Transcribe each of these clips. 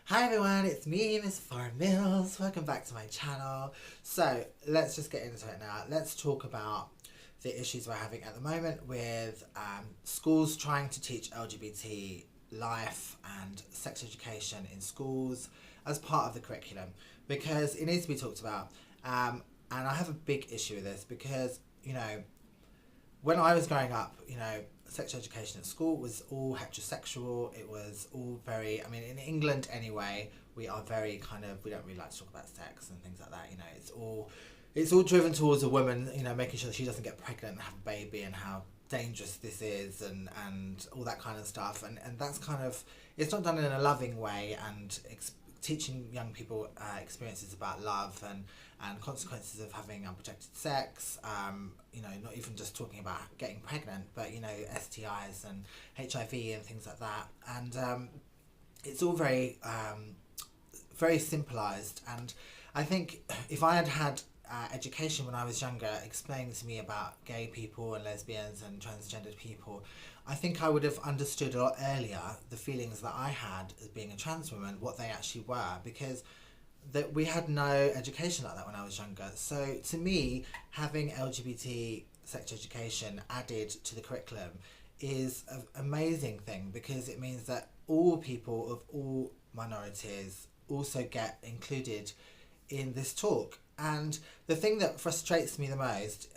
Hi everyone, it's me, Miss Farrah Mills. Welcome back to my channel. So let's just get into it now. Let's talk about the issues we're having at the moment with schools trying to teach LGBT life and sex education in schools as part of the curriculum, because it needs to be talked about. And I have a big issue with this because, when I was growing up, sex education at school was all heterosexual. It was all very, in England anyway, we are very we don't really like to talk about sex and things like that. It's all driven towards a woman, making sure that she doesn't get pregnant and have a baby, and how dangerous this is, and all that kind of stuff. And that's it's not done in a loving way, and teaching young people experiences about love and consequences of having unprotected sex, not even just talking about getting pregnant, but STIs and HIV and things like that. And it's all very very simplified. And I think if I had had education when I was younger explaining to me about gay people and lesbians and transgendered people, I think I would have understood a lot earlier the feelings that I had as being a trans woman, what they actually were, because that we had no education like that when I was younger. So to me, having LGBT sex education added to the curriculum is an amazing thing, because it means that all people of all minorities also get included in this talk. And the thing that frustrates me the most,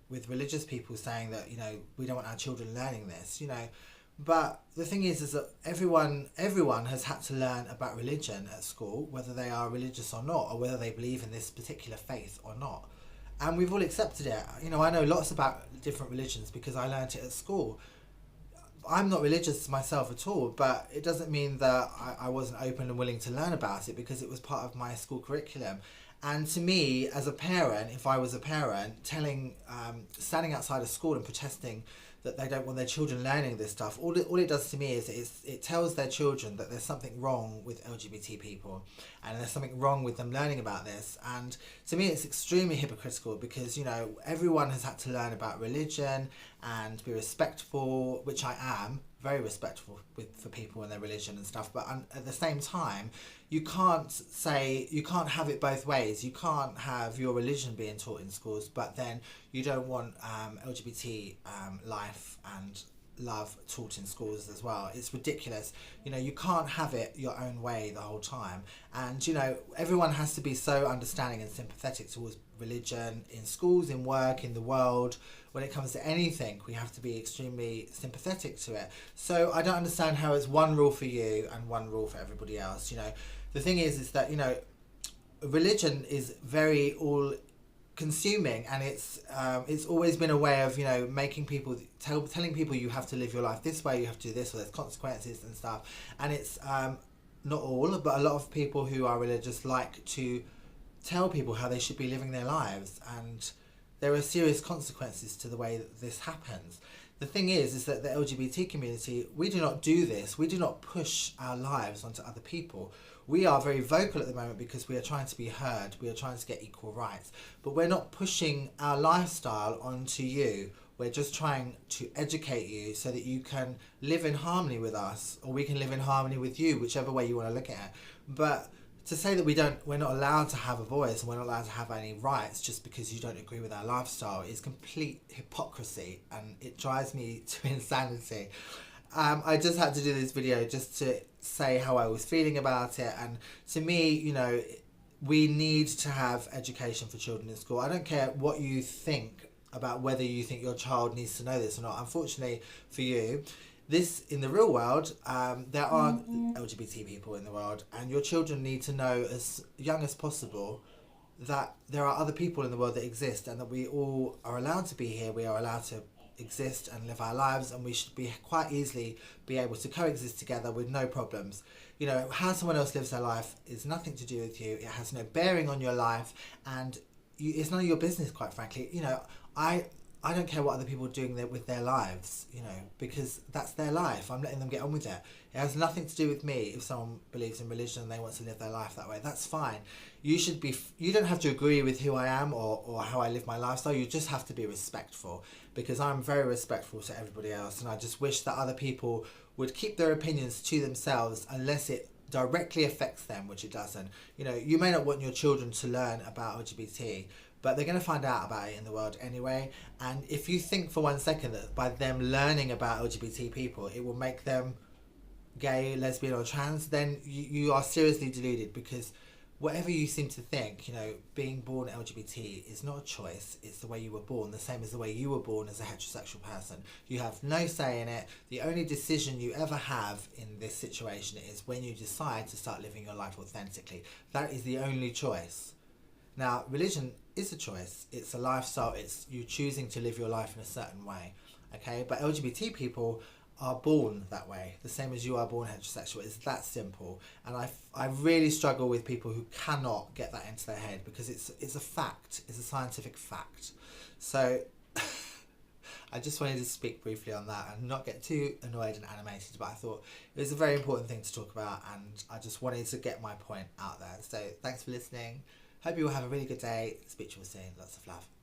with religious people saying that, we don't want our children learning this, but the thing is that everyone has had to learn about religion at school, whether they are religious or not, or whether they believe in this particular faith or not. And we've all accepted it. I know lots about different religions because I learned it at school. I'm not religious myself at all, but it doesn't mean that I wasn't open and willing to learn about it, because it was part of my school curriculum. And to me, as a parent, if I was a parent, standing outside a school and protesting that they don't want their children learning this stuff, all it does to me is it tells their children that there's something wrong with LGBT people, and there's something wrong with them learning about this. And to me, it's extremely hypocritical, because everyone has had to learn about religion and be respectful, which I am very respectful for people and their religion and stuff, but at the same time, you can't have it both ways. You can't have your religion being taught in schools, but then you don't want LGBT life and love taught in schools as well. It's ridiculous. You can't have it your own way the whole time. And everyone has to be so understanding and sympathetic towards religion in schools, in work, in the world. When it comes to anything, we have to be extremely sympathetic to it. So I don't understand how it's one rule for you and one rule for everybody else. The thing is that religion is very all consuming, and it's always been a way of making people telling people you have to live your life this way, you have to do this, or there's consequences and stuff. And it's not all, but a lot of people who are religious like to tell people how they should be living their lives, and there are serious consequences to the way that this happens. The thing is that the LGBT community, we do not do this. We do not push our lives onto other people. We are very vocal at the moment because we are trying to be heard. We are trying to get equal rights. But we're not pushing our lifestyle onto you. We're just trying to educate you so that you can live in harmony with us, or we can live in harmony with you, whichever way you want to look at it. But to say that we're not allowed to have a voice and we're not allowed to have any rights just because you don't agree with our lifestyle is complete hypocrisy, and it drives me to insanity. I just had to do this video just to say how I was feeling about it. And to me, we need to have education for children in school. I don't care what you think about whether you think your child needs to know this or not. Unfortunately for you, in the real world, there are LGBT people in the world, and your children need to know as young as possible that there are other people in the world that exist, and that we all are allowed to be here. We are allowed to exist and live our lives, and we should be quite easily be able to coexist together with no problems. How someone else lives their life is nothing to do with you. It has no bearing on your life, and it's none of your business, quite frankly. I don't care what other people are doing with their lives, because that's their life. I'm letting them get on with it. It has nothing to do with me. If someone believes in religion and they want to live their life that way, that's fine. You don't have to agree with who I am or how I live my lifestyle. You just have to be respectful, because I'm very respectful to everybody else. And I just wish that other people would keep their opinions to themselves, unless it directly affects them, which it doesn't. You know, you may not want your children to learn about LGBT, but they're going to find out about it in the world anyway. And if you think for 1 second that by them learning about LGBT people, it will make them gay, lesbian or trans, then you are seriously deluded, because whatever you seem to think, you know, being born LGBT is not a choice. It's the way you were born, the same as the way you were born as a heterosexual person. You have no say in it. The only decision you ever have in this situation is when you decide to start living your life authentically. That is the only choice. Now, religion is a choice. It's a lifestyle. It's you choosing to live your life in a certain way. Okay, but LGBT people are born that way, the same as you are born heterosexual. It's that simple. And I really struggle with people who cannot get that into their head, because it's a fact. It's a scientific fact. So I just wanted to speak briefly on that and not get too annoyed and animated, but I thought it was a very important thing to talk about, and I just wanted to get my point out there. So thanks for listening. Hope you will have a really good day. Speak to you all soon. Lots of love.